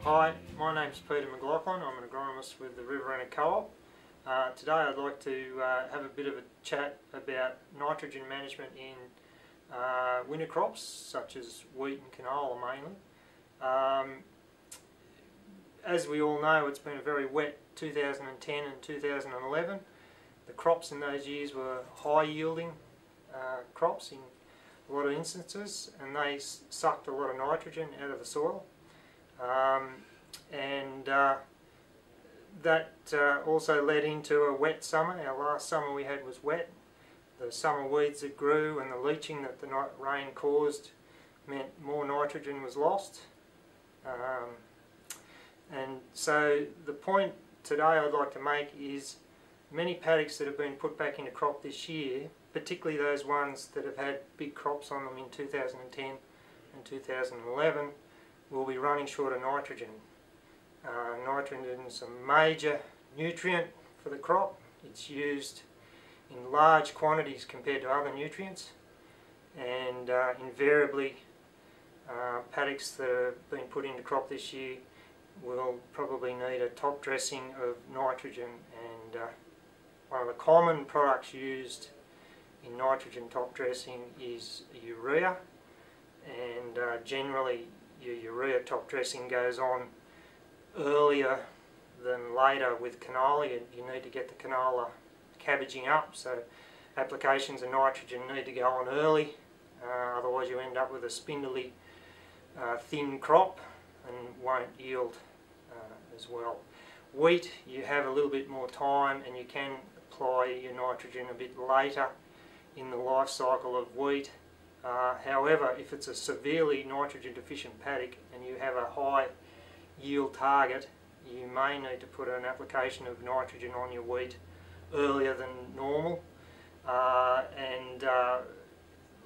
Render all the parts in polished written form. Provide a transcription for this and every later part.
Hi, my name's Peter McLaughlin. I'm an agronomist with the Riv Co-op. Today I'd like to have a bit of a chat about nitrogen management in winter crops such as wheat and canola mainly. As we all know, it's been a very wet 2010 and 2011. The crops in those years were high yielding crops in a lot of instances, and they sucked a lot of nitrogen out of the soil. That also led into a wet summer. Our last summer we had was wet. The summer weeds that grew and the leaching that the rain caused meant more nitrogen was lost. And so the point today I'd like to make is many paddocks that have been put back into crop this year, particularly those ones that have had big crops on them in 2010 and 2011, will be running short of nitrogen. Nitrogen is a major nutrient for the crop. It's used in large quantities compared to other nutrients, and invariably paddocks that have been put into crop this year will probably need a top dressing of nitrogen, and one of the common products used in nitrogen top dressing is urea, and generally your urea top dressing goes on earlier than later with canola. You need to get the canola cabbaging up, so applications of nitrogen need to go on early, otherwise you end up with a spindly thin crop and won't yield as well. Wheat, you have a little bit more time and you can apply your nitrogen a bit later in the life cycle of wheat. However, if it's a severely nitrogen deficient paddock and you have a high yield target, you may need to put an application of nitrogen on your wheat earlier than normal.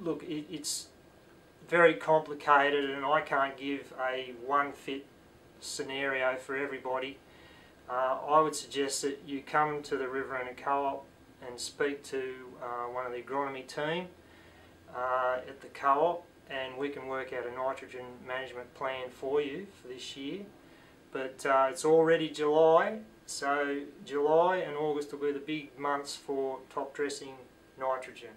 Look, it's very complicated, and I can't give a one fit scenario for everybody. I would suggest that you come to the Riv Co-op and speak to one of the agronomy team at the co-op, and we can work out a nitrogen management plan for you for this year. But it's already July, so July and August will be the big months for top dressing nitrogen.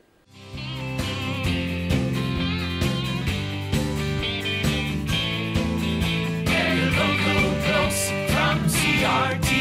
Get your local dose from CRT.